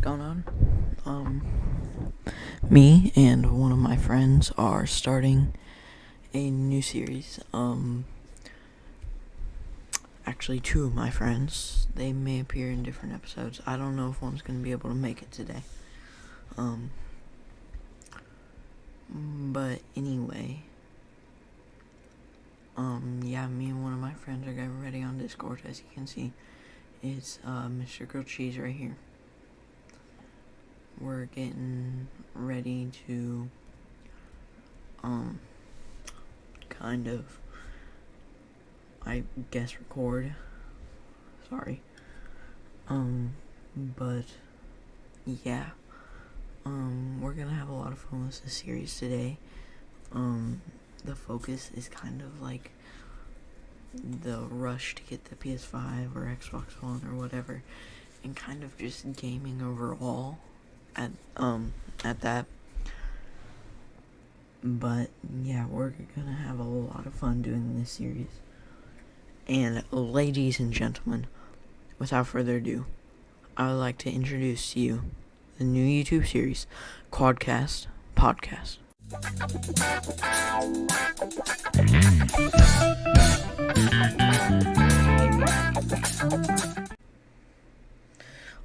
going on? Me and one of my friends are starting a new series. Actually, two of my friends. They may appear in different episodes. I don't know if one's going to be able to make it today. But anyway, yeah, me and one of my friends are getting ready on Discord. As you can see, it's Mr. Grilled Cheese right here. We're getting ready to kind of, I guess, record. Sorry. But yeah, we're gonna have a lot of fun with this series today. The focus is kind of like the rush to get the PS5 or Xbox One or whatever, and kind of just gaming overall at that. But yeah, we're gonna have a lot of fun doing this series. And ladies and gentlemen, without further ado, I would like to introduce to you the new YouTube series, Quadcast Podcast.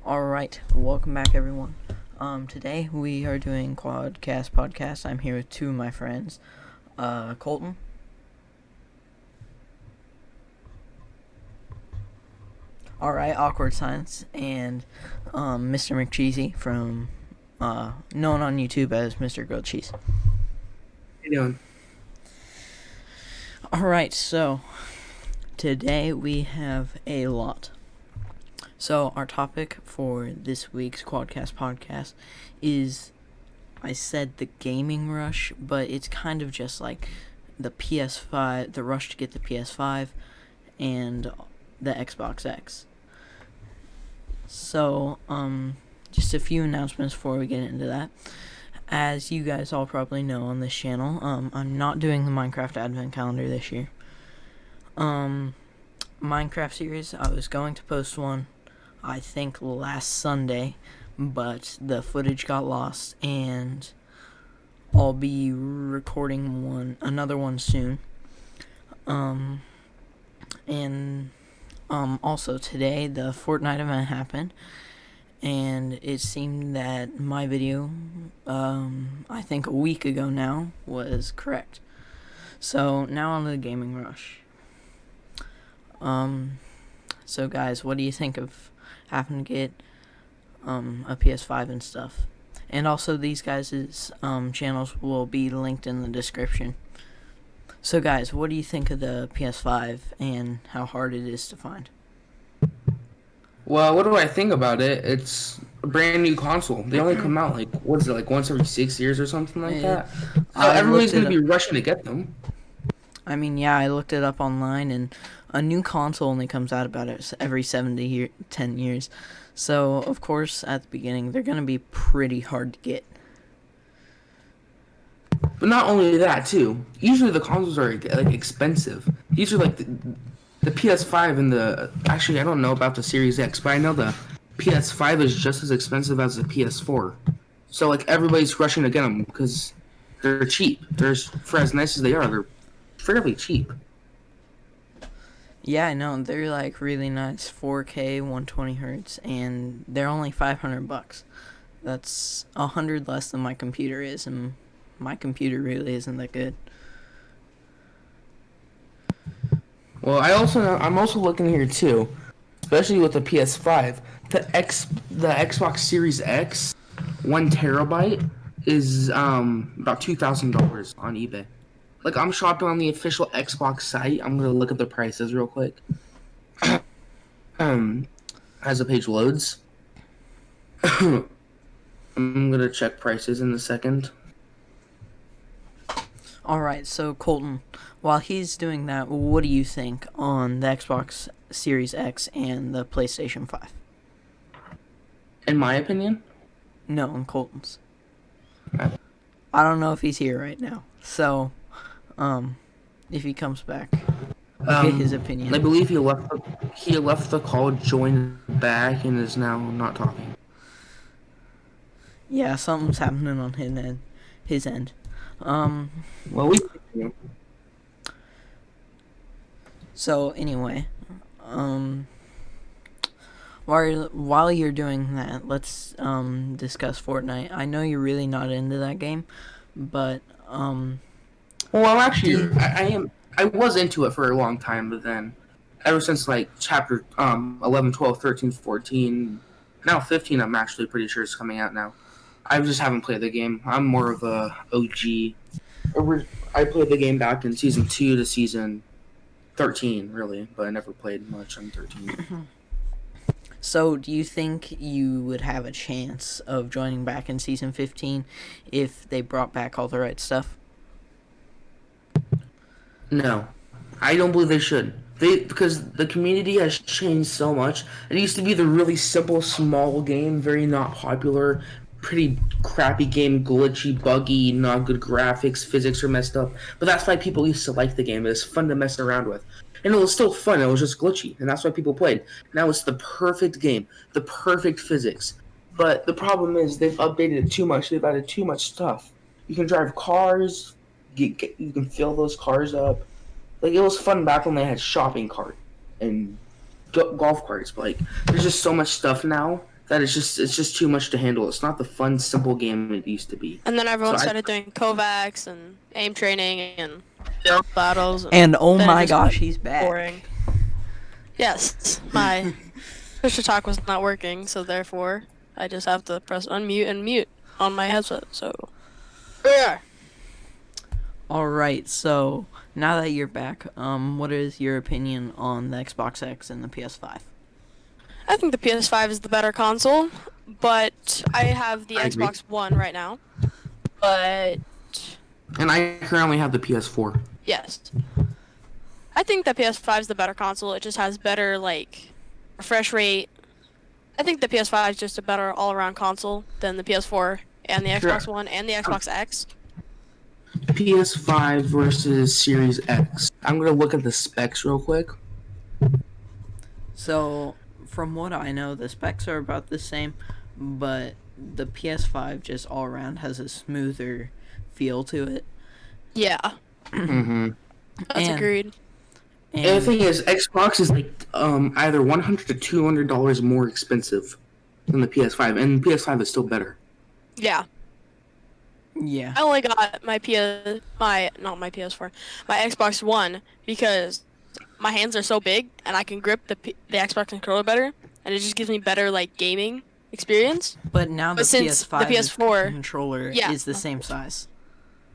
Alright, welcome back everyone. Today we are doing Quadcast Podcast. I'm here with two of my friends, Colton. Alright, awkward silence, and Mr. McCheesy from known on YouTube as Mr. Grilled Cheese. How you doing? Alright, so today we have a lot. So our topic for this week's Quadcast podcast is, I said the gaming rush, but it's kind of just like the PS5, the rush to get the PS5 and the Xbox X. So, just a few announcements before we get into that. As you guys all probably know on this channel, I'm not doing the Minecraft Advent Calendar this year. Minecraft series, I was going to post one, I think last Sunday, but the footage got lost, and I'll be recording another one soon. Also today, the Fortnite event happened, and it seemed that my video, I think a week ago now, was correct. So, now on to the gaming rush. So guys, what do you think of having to get, a PS5 and stuff? And also, these guys' channels will be linked in the description. So guys, what do you think of the PS5 and how hard it is to find? Well, what do I think about it? It's a brand new console. They only come out once every 6 years or something like that. So everybody's going to be rushing to get them. I mean, yeah, I looked it up online, and a new console only comes out about every 10 years. So, of course, at the beginning, they're going to be pretty hard to get. But not only that, too. Usually the consoles are expensive. These are the PS5 and actually, I don't know about the Series X, but I know the PS5 is just as expensive as the PS4. So, everybody's rushing to get them because they're cheap. For as nice as they are, they're fairly cheap. Yeah, I know. They're, really nice 4K, 120 hertz, and they're only $500. That's 100 less than my computer is, and my computer really isn't that good. Well, I'm also looking here too, especially with the PS5. The Xbox Series X, 1 terabyte, is about $2,000 on eBay. I'm shopping on the official Xbox site. I'm gonna look at the prices real quick. As the page loads, I'm gonna check prices in a second. Alright, so Colton, while he's doing that, what do you think on the Xbox Series X and the PlayStation 5? In my opinion? No, in Colton's. I don't know if he's here right now, so, if he comes back, we'll get his opinion. I believe he left the call, joined back, and is now not talking. Yeah, something's happening on his end. His end. Well, we. So anyway, while you're doing that, let's discuss Fortnite. I know you're really not into that game, but Well, I'm actually. I am. I was into it for a long time, but then, ever since like chapter 11, 12, 13, 14, now 15, I'm actually pretty sure it's coming out now. I just haven't played the game. I'm more of a OG. I played the game back in season 2 to season 13, really, but I never played much on 13. So, do you think you would have a chance of joining back in season 15 if they brought back all the right stuff? No, I don't believe they should. Because the community has changed so much. It used to be the really simple, small game, very not popular, pretty crappy game, glitchy, buggy, not good graphics, physics are messed up. But that's why people used to like the game. It was fun to mess around with. And it was still fun, it was just glitchy, and that's why people played. Now it's the perfect game, the perfect physics. But the problem is they've updated it too much, they've added too much stuff. You can drive cars, you can fill those cars up. Like, it was fun back when they had shopping cart and golf carts, but like there's just so much stuff now that it's just too much to handle. It's not the fun, simple game it used to be. And then everyone started doing Kovacs and aim training and Yeah. battles. And oh then it my just gosh, got he's back. boring. Yes, my push to talk was not working, so therefore I just have to press unmute and mute on my headset. So yeah. Alright, so now that you're back, what is your opinion on the Xbox X and the PS5? I think the PS5 is the better console, but I have the I agree. Xbox One right now. But And I currently have the PS4. yes, I think the PS5 is the better console. It just has better like refresh rate. I think the PS5 is just a better all-around console than the PS4 and the Sure. Xbox One and the Xbox X. PS5 versus Series X. I'm gonna look at the specs real quick. So, from what I know, the specs are about the same, but the PS5 just all around has a smoother feel to it. Yeah, Mm-hmm. that's agreed. And the thing is, Xbox is like either $100 to $200 more expensive than the PS5, and PS5 is still better. Yeah, yeah. I only got my PS4, my Xbox One because my hands are so big and I can grip the Xbox controller better, and it just gives me better like gaming experience. But now the But since the PS5 PS4 controller yeah. is the same size.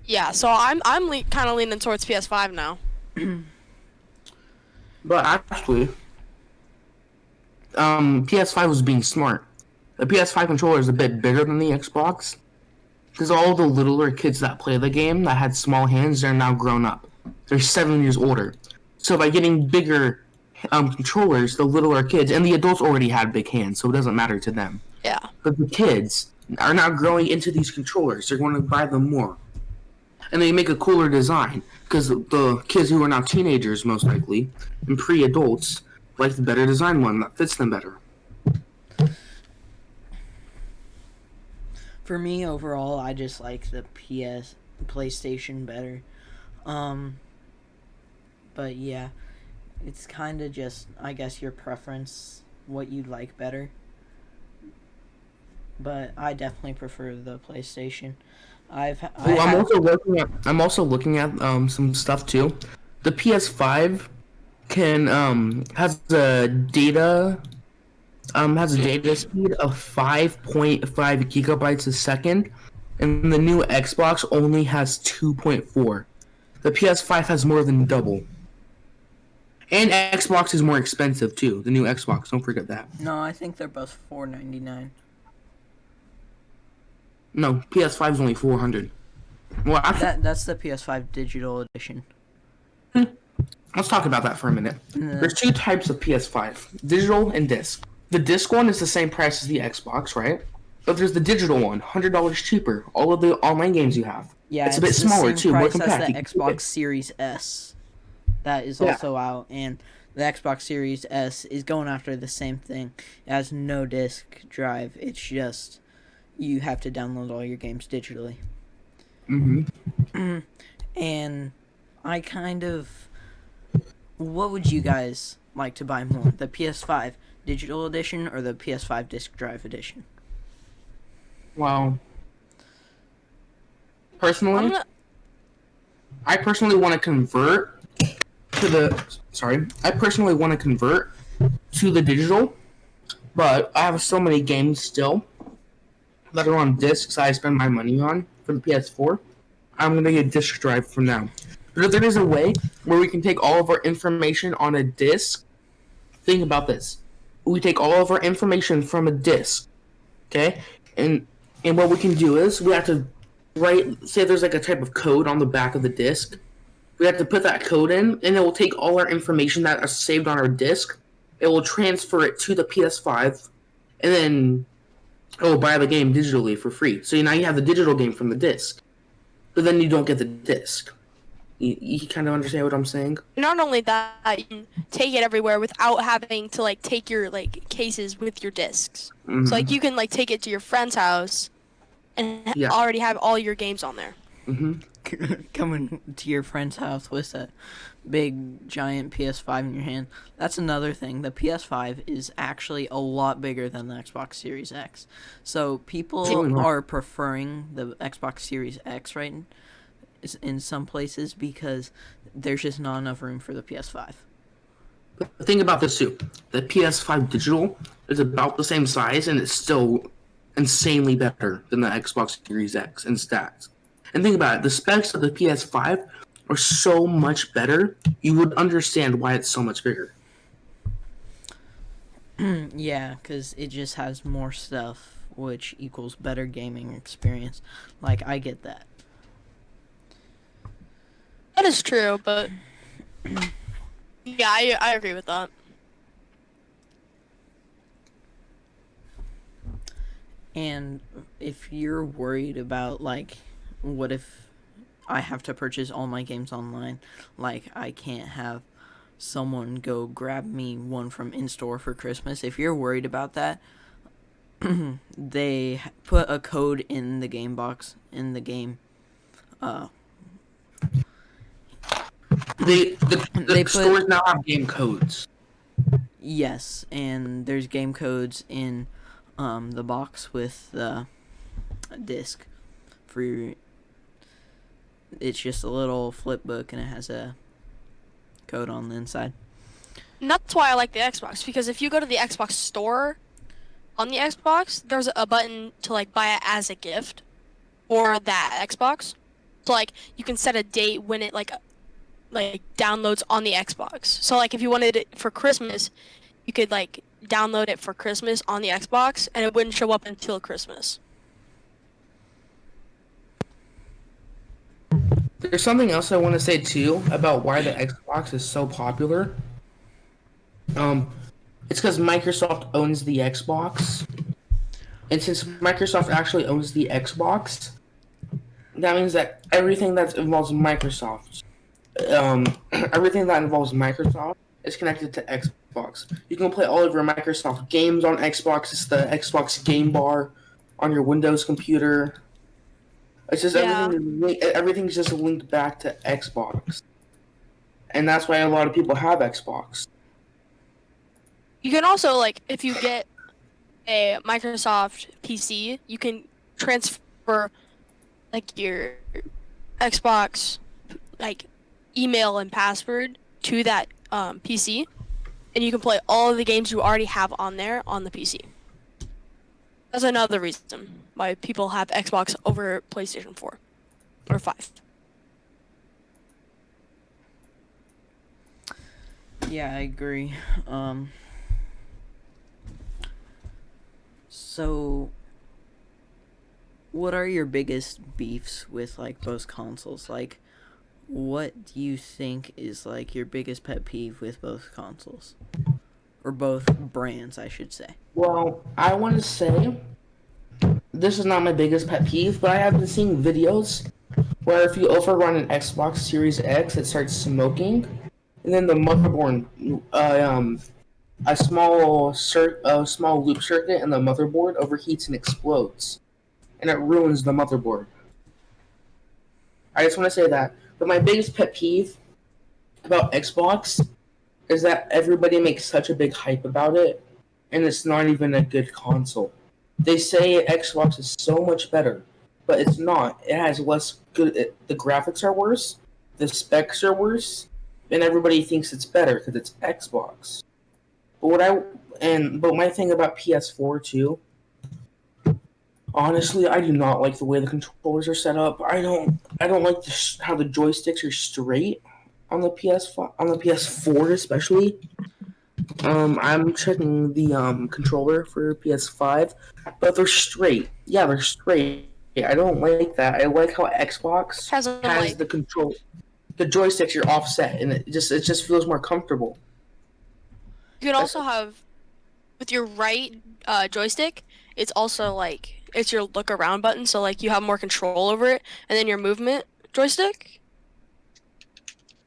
Yeah, so I'm kind of leaning towards PS5 now. But actually, PS5 was being smart. The PS5 controller is a bit bigger than the Xbox, because all the littler kids that play the game that had small hands, they're now grown up. They're 7 years older. So by getting bigger controllers, the littler kids, and the adults already had big hands, so it doesn't matter to them. Yeah. But the kids are now growing into these controllers. They're going to buy them more. And they make a cooler design, because the kids who are now teenagers, most likely, and pre-adults, like the better design one that fits them better. For me, overall, I just like the PlayStation better. But yeah, it's kind of just, I guess, your preference, what you like better. But I definitely prefer the PlayStation. I'm also looking at some stuff too. The PS5 can has a data speed of 5.5 gigabytes a second, and the new Xbox only has 2.4. The PS5 has more than double. And Xbox is more expensive too. The new Xbox, don't forget that. No, I think they're both $499. No, PS5 is only 400. Well, That's the PS5 digital edition. let's talk about that for a minute. There's two types of PS5, digital and disc. The disc one is the same price as the Xbox, right? But there's the digital one, $100 cheaper. All of the online games you have. Yeah, it's a bit smaller too, more compact. As the Xbox Series S, that is also out, and the Xbox Series S is going after the same thing. It has no disc drive. It's just you have to download all your games digitally. Mm-hmm. And I kind of... What would you guys like to buy more? The PS5 digital edition or the PS5 disc drive edition? Well, personally, I personally want to convert to the... Sorry. I personally want to convert to the digital, but I have so many games still that are on discs I spend my money on for the PS4. I'm going to get a disc drive for now. But if there is a way where we can take all of our information on a disc, think about this. We take all of our information from a disc, okay? And what we can do is we have to write, say there's like a type of code on the back of the disc. We have to put that code in, and it will take all our information that are saved on our disc. It will transfer it to the PS5, and then it will buy the game digitally for free. So now you have the digital game from the disc, but then you don't get the disc. You kind of understand what I'm saying? Not only that, you can take it everywhere without having to like take your like cases with your discs. Mm-hmm. So like you can like take it to your friend's house and already have all your games on there. Mm-hmm. Coming to your friend's house with a big giant PS5 in your hand. That's another thing. The PS5 is actually a lot bigger than the Xbox Series X. So people are preferring the Xbox Series X right now in some places because there's just not enough room for the PS5. But think about this too. The PS5 digital is about the same size and it's still insanely better than the Xbox Series X in stats. And think about it, the specs of the PS5 are so much better, you would understand why it's so much bigger. Yeah, because it just has more stuff, which equals better gaming experience. Like, I get that. That is true, but yeah, I agree with that. And if you're worried about, like, what if I have to purchase all my games online? Like, I can't have someone go grab me one from in-store for Christmas. If you're worried about that, they put a code in the game box, in the game, The stores now have game codes. Yes, and there's game codes in the box with the disc for your... It's just a little flip book and it has a code on the inside. And that's why I like the Xbox, because if you go to the Xbox store on the Xbox, there's a button to like buy it as a gift for that Xbox. So like you can set a date when it like downloads on the Xbox. So like if you wanted it for Christmas, you could like download it for Christmas on the Xbox and it wouldn't show up until Christmas. There's something else I want to say too about why the Xbox is so popular. It's because Microsoft owns the Xbox. And since Microsoft actually owns the Xbox, that means that everything that involves Microsoft is connected to Xbox. You can play all of your Microsoft games on Xbox. It's the Xbox Game Bar on your Windows computer. It's just everything's just linked back to Xbox. And that's why a lot of people have Xbox. You can also, like, if you get a Microsoft PC, you can transfer, like, your Xbox, like, email and password to that PC, and you can play all of the games you already have on there on the PC. That's another reason why people have Xbox over PlayStation 4 or 5. Yeah, I agree. So, what are your biggest beefs with, like, both consoles? Like, what do you think is, like, your biggest pet peeve with both consoles? Or both brands, I should say. Well, I want to say, this is not my biggest pet peeve, but I have been seeing videos where if you overrun an Xbox Series X, it starts smoking, and then the motherboard, a small loop circuit in the motherboard overheats and explodes. and it ruins the motherboard. I just want to say that. But my biggest pet peeve about Xbox is that everybody makes such a big hype about it, and it's not even a good console. They say Xbox is so much better, but it's not. It has less good. The graphics are worse, the specs are worse, and everybody thinks it's better because it's Xbox. But my thing about PS4 too. Honestly, I do not like the way the controllers are set up. I don't like how the joysticks are straight on the PS5, on the PS4 especially. I'm checking the controller for PS5, but they're straight. Yeah, they're straight. I don't like that. I like how Xbox Has the control. The joysticks are offset, and it just feels more comfortable. You can also have with your right joystick. It's also like it's your look around button, so like you have more control over it, and then your movement joystick.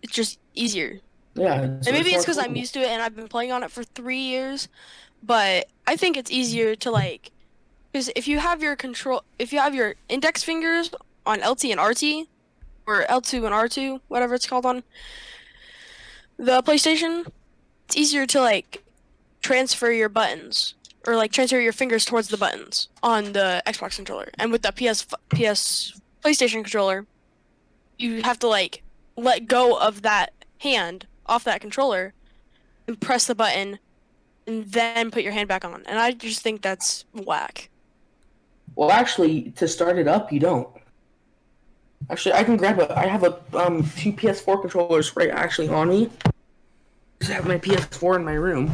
It's just easier. Yeah, And maybe it's because I'm used to it and I've been playing on it for 3 years, but I think it's easier to like, because if you have your index fingers on LT and RT, or L2 and R2, whatever it's called on the PlayStation, it's easier to like transfer your buttons or like transfer your fingers towards the buttons on the Xbox controller. And with the PS PlayStation controller, you have to like let go of that hand off that controller and press the button and then put your hand back on. And I just think that's whack. Well, actually, to start it up, you don't. Actually, I have two PS4 controllers right actually on me. I have my PS4 in my room.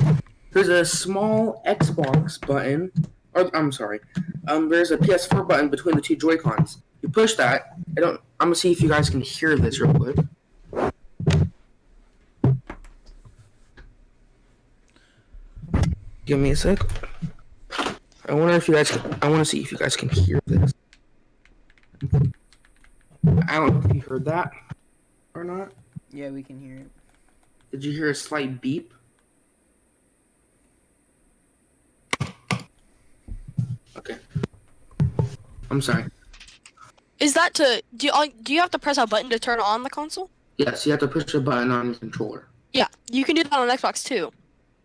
There's a small Xbox button. I'm sorry. There's a PS4 button between the two Joy-Cons. You push that. I'm gonna see if you guys can hear this real quick. Give me a sec. I want to see if you guys can hear this. I don't know if you heard that or not. Yeah, we can hear it. Did you hear a slight beep? Okay. I'm sorry. Is that do you have to press a button to turn on the console? Yes, you have to push a button on your controller. Yeah, you can do that on Xbox too.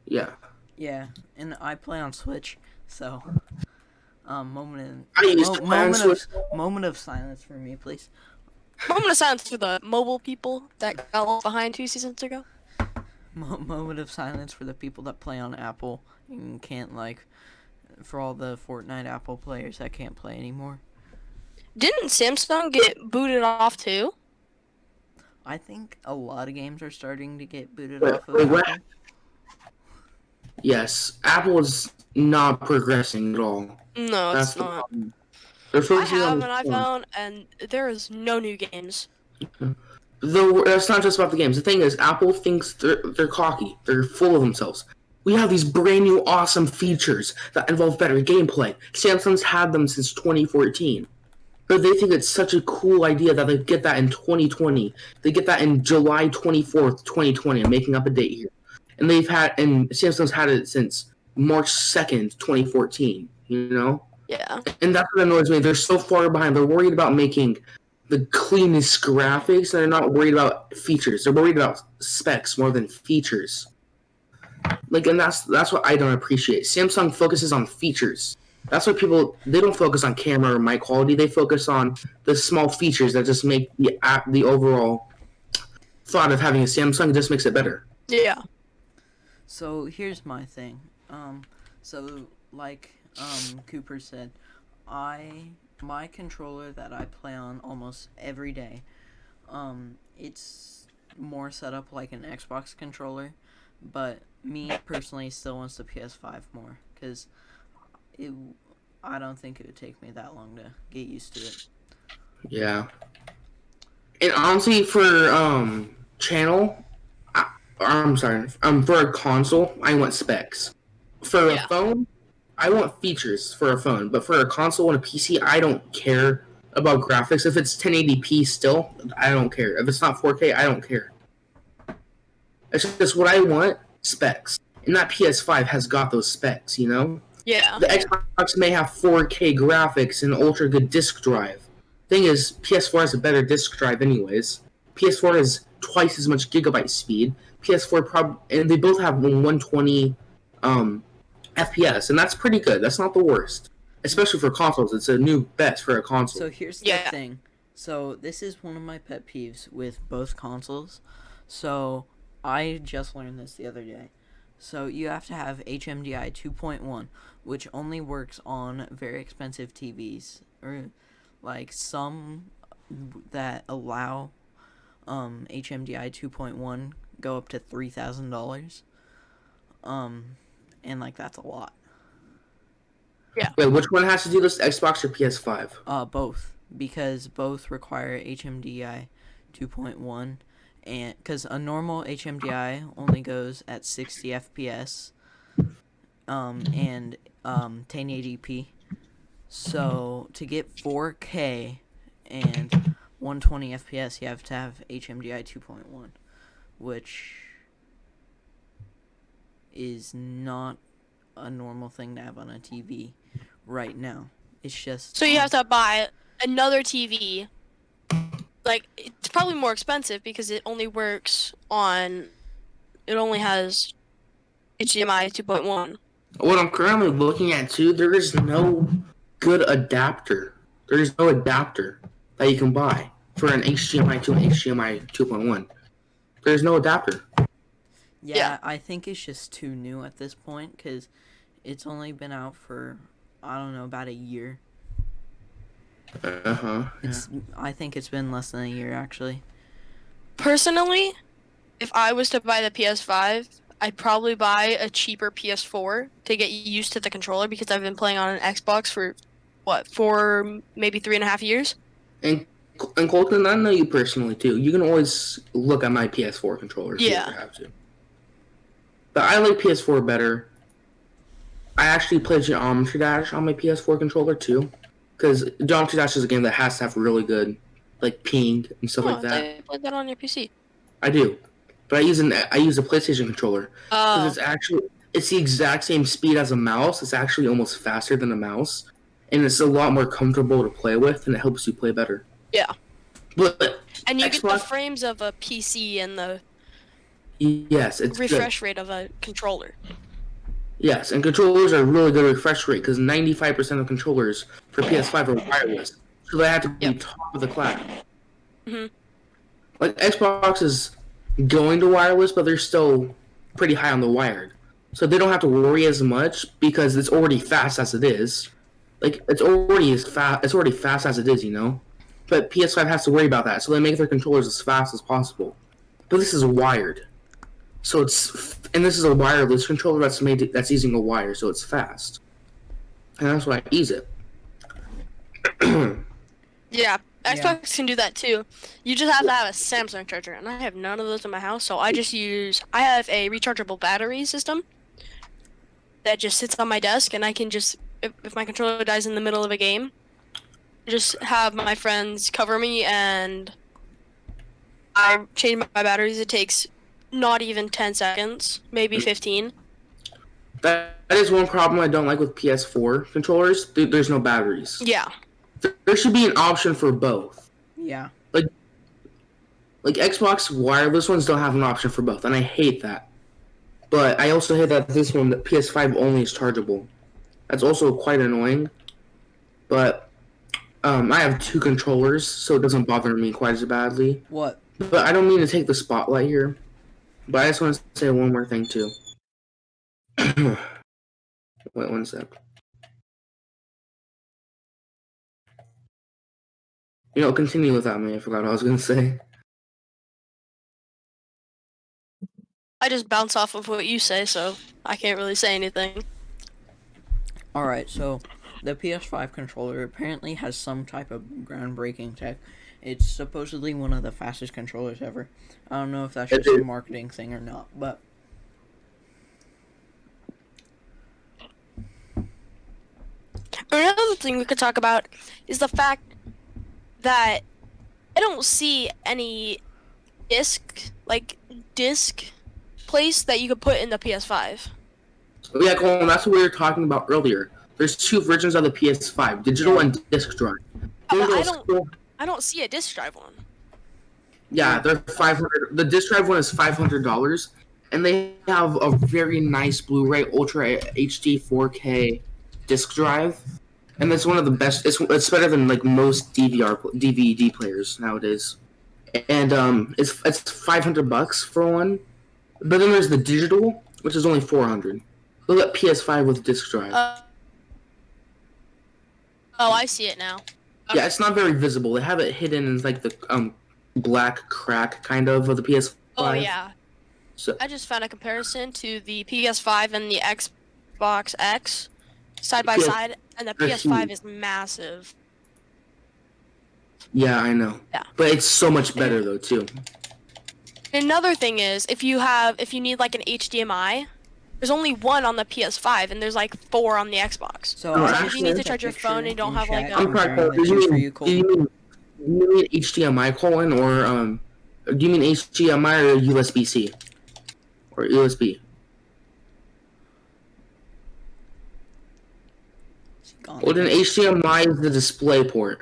Yeah. Yeah, and I play on Switch, so moment of silence for me, please. Moment of silence for the mobile people that got left behind 2 seasons ago. Moment of silence for the people that play on Apple and can't for all the Fortnite Apple players that can't play anymore. Didn't Samsung get booted off too? I think a lot of games are starting to get booted Wait, off of Apple. what? Yes, Apple is not progressing at all. No, it's not. They're I focusing have on an iPhone, and there is no new games. That's not just about the games. The thing is, Apple thinks they're cocky. They're full of themselves. We have these brand new awesome features that involve better gameplay. Samsung's had them since 2014. But they think it's such a cool idea that they get that in 2020. They get that in July 24th, 2020. I'm making up a date here. And Samsung's had it since March 2nd, 2014. You know? Yeah. And that's what annoys me. They're so far behind. They're worried about making the cleanest graphics, and they're not worried about features. They're worried about specs more than features. And that's what I don't appreciate. Samsung focuses on features. That's what they don't focus on camera or mic quality. They focus on the small features that just make the overall thought of having a Samsung just makes it better. Yeah. So here's my thing. Cooper said, my controller that I play on almost every day, it's more set up like an Xbox controller, but me personally still wants the PS5 more, because I don't think it would take me that long to get used to it. Yeah. And honestly, for for a console, I want specs. For a phone, I want features for a phone, but for a console and a PC, I don't care about graphics. If it's 1080p still, I don't care. If it's not 4K, I don't care. It's just what I want, specs. And that PS5 has got those specs, you know? Yeah. The Xbox may have 4K graphics and ultra good disc drive. Thing is, PS4 has a better disc drive anyways. PS4 has twice as much gigabyte speed. And they both have 120 FPS, and that's pretty good. That's not the worst, especially for consoles. It's a new best for a console. So here's the Yeah. thing. So this is one of my pet peeves with both consoles. So I just learned this the other day. So you have to have HMDI 2.1, which only works on very expensive TVs, or like some that allow HMDI 2.1 go up to $3,000. And like that's a lot. Wait, which one has to do this? Xbox or PS5? Both, because both require HMDI 2.1, and because a normal HMDI only goes at 60 FPS, and 1080p. So to get 4K and 120 FPS, you have to have HMDI 2.1, which is not a normal thing to have on a TV right now. It's just So you have to buy another TV. Like, it's probably more expensive because it only works on. It only has HDMI 2.1. What I'm currently looking at too, there is no good adapter. There is no adapter that you can buy for an HDMI to an HDMI 2.1. There's no adapter. Yeah, I think it's just too new at this point because it's only been out for, I don't know, about a year. I think it's been less than a year actually. Personally, if I was to buy the PS5, I'd probably buy a cheaper PS4 to get used to the controller because I've been playing on an Xbox for maybe 3.5 years. And Colton, I know you personally too. You can always look at my PS4 controller if you ever have to. But I like PS4 better. I actually played Geometry Dash on my PS4 controller too, because Geometry Dash is a game that has to have really good, like ping and stuff like that. I played that on your PC. I do, but I use a PlayStation controller because Oh. it's the exact same speed as a mouse. It's actually almost faster than a mouse, and it's a lot more comfortable to play with, and it helps you play better. Yeah. But And you Xbox, get the frames of a PC and the yes, it's refresh good. rate of a controller. Yes, and controllers are really good refresh rate because 95% of controllers for PS5 are wireless, so they have to be top of the class. Mhm. Like Xbox is going to wireless, but they're still pretty high on the wired, so they don't have to worry as much because it's already fast as it is. Like it's already fast as it is, you know. But PS5 has to worry about that, so they make their controllers as fast as possible. But this is wired. So this is a wireless controller that's using a wire, so it's fast, and that's why I use it. Yeah, Xbox can do that too. You just have to have a Samsung charger, and I have none of those in my house, so I have a rechargeable battery system that just sits on my desk, and I can just, if my controller dies in the middle of a game, just have my friends cover me, and I change my batteries. It takes not even 10 seconds, maybe 15. That is one problem I don't like with PS4 controllers. There's no batteries. Yeah. There should be an option for both. Yeah. Like Xbox wireless ones don't have an option for both, and I hate that. But I also hate that this one, the PS5 only is chargeable. That's also quite annoying. But I have two controllers, so it doesn't bother me quite as badly. What? But I don't mean to take the spotlight here. But I just want to say one more thing too. Wait one sec. Continue without me. I forgot what I was going to say. I just bounce off of what you say, so I can't really say anything. Alright, so the PS5 controller apparently has some type of groundbreaking tech. It's supposedly one of the fastest controllers ever. I don't know if that's just a marketing thing or not, but another thing we could talk about is the fact that I don't see any disc place that you could put in the PS5. Oh, yeah, Colin, that's what we were talking about earlier. There's two versions of the PS5, digital and disc drive. But Digital I is don't. cool. I don't see a disc drive one. Yeah, they're 500. The disc drive one is $500, and they have a very nice Blu-ray Ultra HD 4K disc drive, and that's one of the best. It's better than like most DVD players nowadays, and it's $500 for one. But then there's the digital, which is only 400. Look at PS5 with disc drive. Oh, I see it now. Yeah, it's not very visible. They have it hidden in like the black crack kind of the PS5. Oh yeah. So I just found a comparison to the PS5 and the Xbox X side by side, and the PS5 is massive. yeah, I know. Yeah. But it's so much better though too. Another thing is if you need like an HDMI, there's only one on the PS5 and there's like 4 on the Xbox. So No, if you need to charge your phone and you don't have like I'm sorry, Cole, do you mean HDMI colon or do you mean HDMI or USB-C? Or USB? Well, then HDMI is the display port.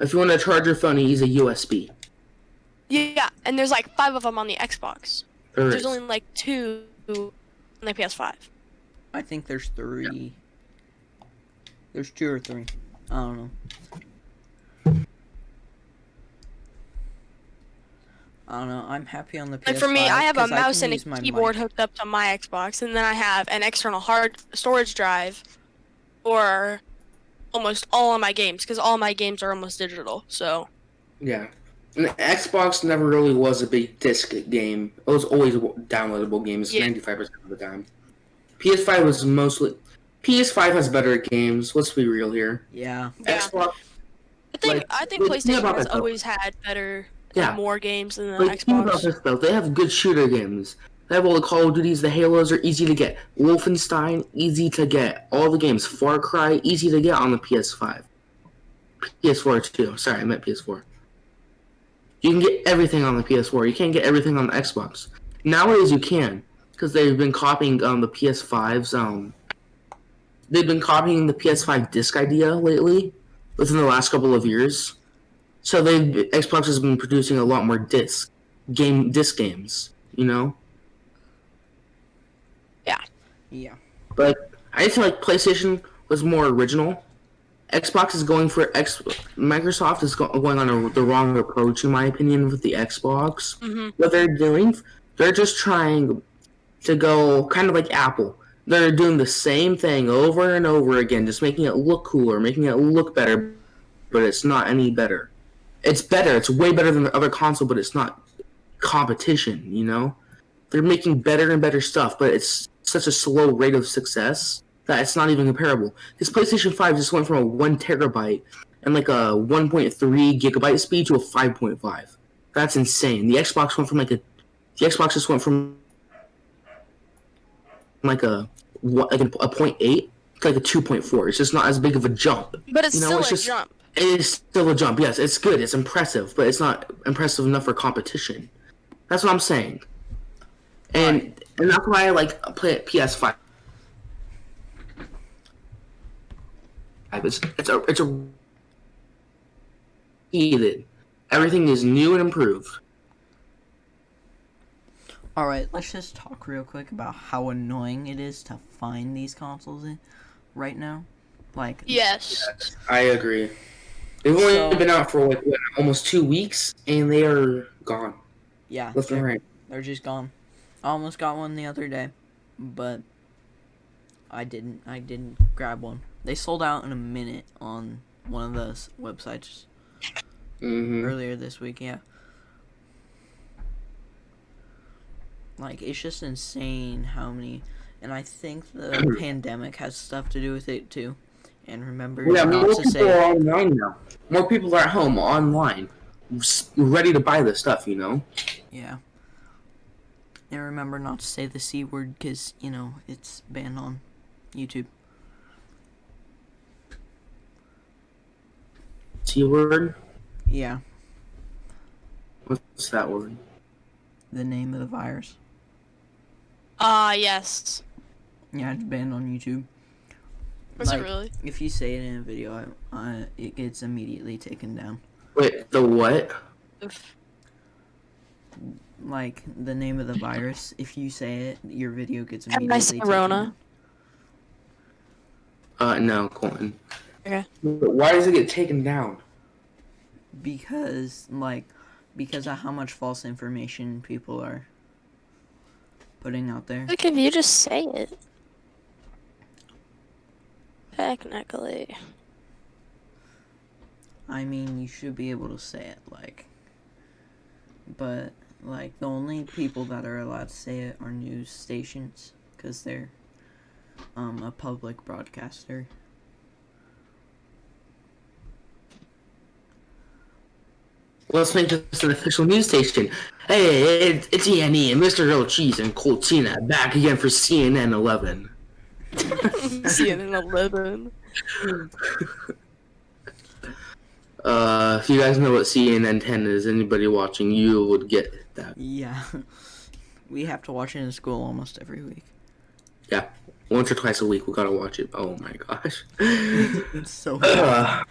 If you want to charge your phone, you use a USB. Yeah, and there's like 5 of them on the Xbox. There's There's only like 2 on the PS5. I think there's 3. There's 2 or 3. I don't know. I don't know. I'm happy on the PS5. Like for me, I have a 'cause mouse can and use my a keyboard mic. hooked up to my Xbox, and then I have an external hard storage drive for almost all of my games, because all my games are almost digital. So Yeah. And the Xbox never really was a big disc game. It was always downloadable games, Yeah. 95% of the time. PS5 was mostly... PS5 has better games, let's be real here. Yeah. yeah, Xbox... I think but think PlayStation about has that, though. always had better, Yeah. more games than the Like, think about Xbox. this, though. They have good shooter games. They have all the Call of Duties, the Halos are easy to get. Wolfenstein, easy to get. All the games. Far Cry, easy to get on the PS5. PS4 too. Sorry, I meant PS4. You can get everything on the PS4. You can't get everything on the Xbox. Nowadays you can, because they've been copying the PS5's They've been copying the PS5 disc idea lately, within the last couple of years. So Xbox has been producing a lot more disc games. You know. Yeah. But I feel like PlayStation was more original. Xbox is going for Microsoft is going on the wrong approach, in my opinion, with the Xbox. Mm-hmm. What they're doing, they're just trying to go kind of like Apple. They're doing the same thing over and over again, just making it look cooler, making it look better, but it's not any better. It's better. It's way better than the other console, but it's not competition, you know? They're making better and better stuff, but it's such a slow rate of success that it's not even comparable. This PlayStation 5 just went from a 1 terabyte and like a 1.3 gigabyte speed to a 5.5. That's insane. The Xbox just went from like a 0.8 to like a 2.4. It's just not as big of a jump. But it's still it's a just, jump. It is still a jump. Yes, it's good. It's impressive, but it's not impressive enough for competition. That's what I'm saying. And that's why I like play PS5. It's a heated. Everything is new and improved. Alright, let's just talk real quick about how annoying it is to find these consoles right now. Like, Yes. I agree. They've only been out for like almost 2 weeks, and they are gone. yeah, Left and right. they're just gone. I almost got one the other day, but I didn't grab one. They sold out in a minute on one of the websites earlier this week, yeah. Like, it's just insane how many... And I think the pandemic has stuff to do with it, too. And remember Yeah, not more to people say... are online now. More people are at home, online, ready to buy this stuff, you know? Yeah. And remember not to say the C word, because, you know, it's banned on YouTube. C word? Yeah, What's that word? the name of the virus. Yes. Yeah, it's banned on YouTube. Was it really? If you say it in a video, it gets immediately taken down. Wait, the what? Oof. Like the name of the virus, if you say it, your video gets Have a immediately nice taken Rona. down. No, Colton. Okay. Why does it get taken down? Because of how much false information people are putting out there. Look, if you just say it. Technically. I mean, you should be able to say it, but the only people that are allowed to say it are news stations, because they're a public broadcaster. Let's make this an official news station. Hey, it's E&E and Mr. Real Cheese and Coltina back again for CNN 11. CNN 11. If you guys know what CNN 10 is, anybody watching, you would get that. Yeah. We have to watch it in school almost every week. Yeah. Once or twice a week, we gotta watch it. Oh my gosh. It's so hard.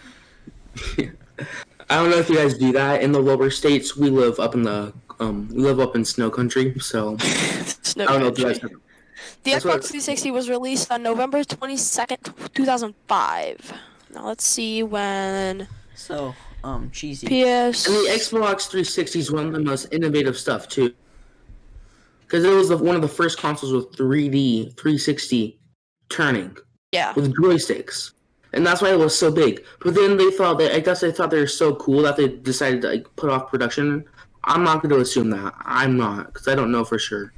I don't know if you guys do that in the lower states. We live up in snow country, so Snow I don't know if you country. guys. The That's Xbox what- 360 was released on November 22nd, 2005. Now let's see when So, cheesy. PS. And the Xbox 360 is one of the most innovative stuff too, because it was one of the first consoles with 3D 360 turning Yeah. with joysticks, and that's why it was so big. But then they thought they were so cool that they decided to put off production. I'm not going to assume that. I'm not, because I don't know for sure.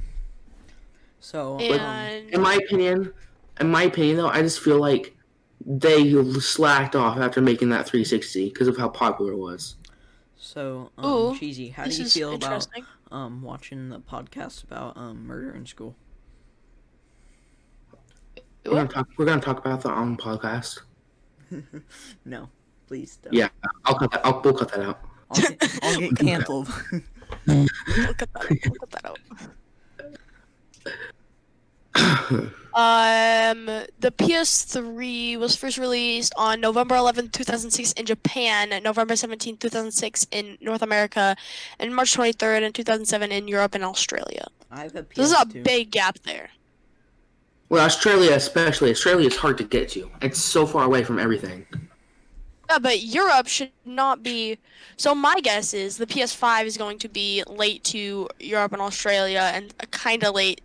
So, And In my opinion though, I just feel like they slacked off after making that 360 because of how popular it was. So, Ooh, cheesy, how do this you is feel about interesting. watching the podcast about murder in school? We're gonna talk about that on the podcast. No, please don't. Yeah, we'll cut that out. I'll get canceled. We'll cut that out. The PS3 was first released on November 11th, 2006 in Japan, November 17th, 2006 in North America, and March 23rd in 2007 in Europe and Australia. I have a PS2. This is a big gap there. Well, Australia especially. Australia is hard to get to. It's so far away from everything. Yeah, but Europe should not be. So my guess is the PS5 is going to be late to Europe and Australia and kind of late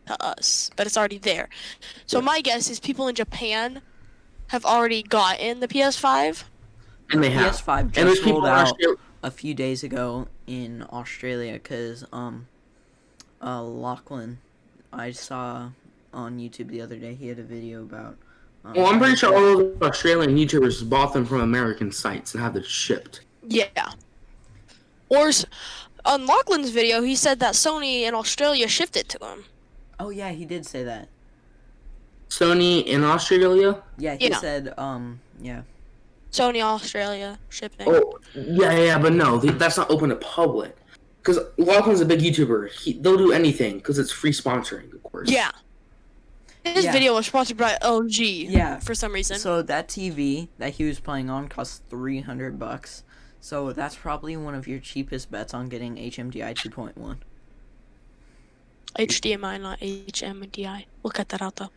to us, but it's already there. So my guess is people in Japan have already gotten the PS5. And they have. PS5 And there's just people rolled in out Australia. a few days ago in Australia because Lachlan, I saw on YouTube the other day, he had a video about. Well, I'm pretty sure all of the Australian YouTubers bought them from American sites and have it shipped. Yeah. On Lachlan's video, he said that Sony in Australia shipped it to him. Oh yeah, he did say that. Sony in Australia? Yeah, he Yeah. said yeah. Sony Australia shipping. Oh, yeah, but no, that's not open to public. Because Lachlan's a big YouTuber. They'll do anything because it's free sponsoring, of course. Yeah. His Yeah. video was sponsored by LG. Yeah. For some reason. So that TV that he was playing on cost $300. So that's probably one of your cheapest bets on getting HMDI 2.1. HDMI, not HMDI. We'll cut that out though.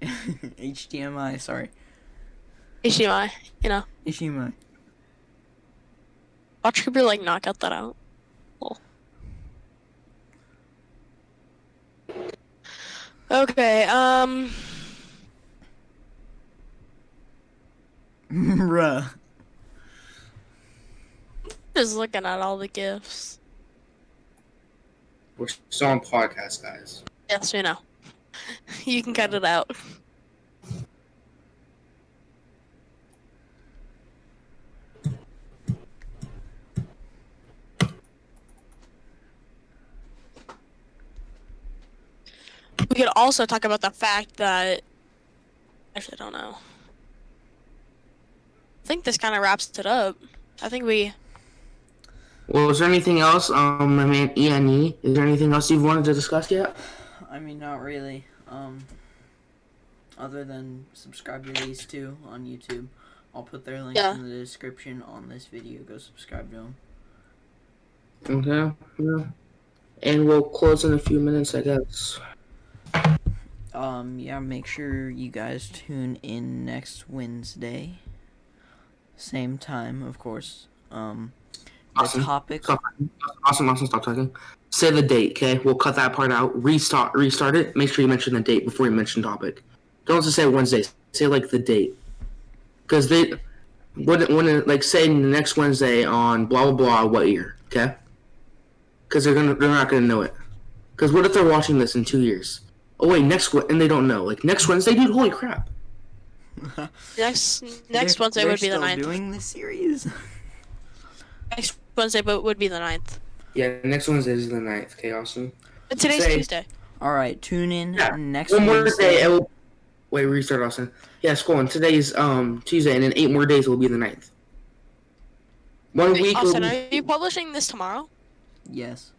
HDMI, sorry. HDMI, you know. HDMI. Watch Cooper like not cut that out. Lol. Okay, Bruh. just looking at all the gifts. We're still on podcast, guys. Yes, we know. You can cut it out. We could also talk about the fact that actually I don't know. I think this kind of wraps it up. I think we Well, is there anything else? I mean, E&E. Is there anything else you've wanted to discuss yet? I mean, not really. other than subscribe to these two on YouTube. I'll put their links Yeah. in the description on this video. Go subscribe to them. Okay. Yeah. And we'll close in a few minutes, I guess. Yeah, make sure you guys tune in next Wednesday. Same time, of course. The Awesome. topic. Stop talking. Awesome. Stop talking. Say the date, okay? We'll cut that part out. Restart it. Make sure you mention the date before you mention topic. Don't just say Wednesday. Say like the date, because they when like say next Wednesday on blah blah blah what year, okay? Because they're not gonna know it. Because what if they're watching this in 2 years? Oh wait, and they don't know. Like next Wednesday, dude. Holy crap! Next Wednesday would be the 9th. They're still doing the series. Next Wednesday would be the 9th. Yeah, next Wednesday is the 9th. Okay, awesome. But today's Say- Tuesday. All right, tune in next One more Wednesday. day. Wait, restart, Austin. Yeah, scroll on. Today's Tuesday, and in 8 more days will be the 9th. 1 week. Austin, will are be... you publishing this tomorrow? Yes.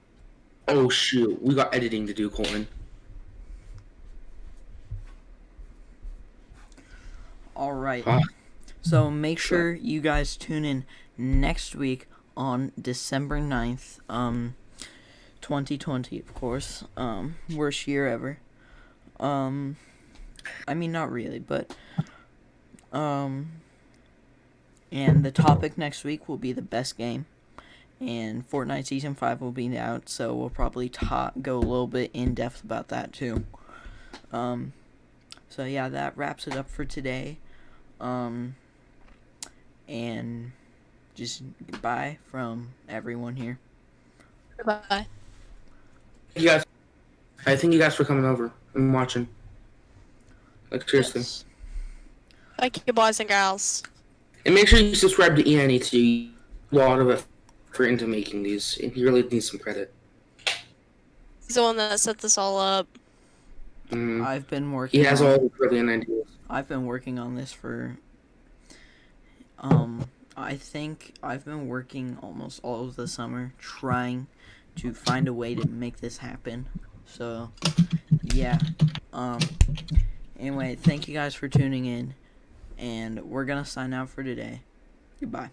Oh shoot, we got editing to do, Colton. All right. Huh? So make sure you guys tune in next week on December 9th, 2020, of course. Worst year ever. I mean, not really, but, and the topic next week will be the best game, and Fortnite Season 5 will be out, so we'll probably go a little bit in-depth about that, too. So yeah, that wraps it up for today. And just goodbye from everyone here. Bye. You guys, I thank you guys for coming over and watching. Like seriously. Yes. Thank you, boys and girls. And make sure you subscribe to ENE too. A lot of effort into making these, and he really needs some credit. He's the one that set this all up. I've been working. He has all the brilliant ideas. I've been working on this for. I think I've been working almost all of the summer trying to find a way to make this happen. So, yeah. Anyway, thank you guys for tuning in, and we're gonna sign out for today. Goodbye.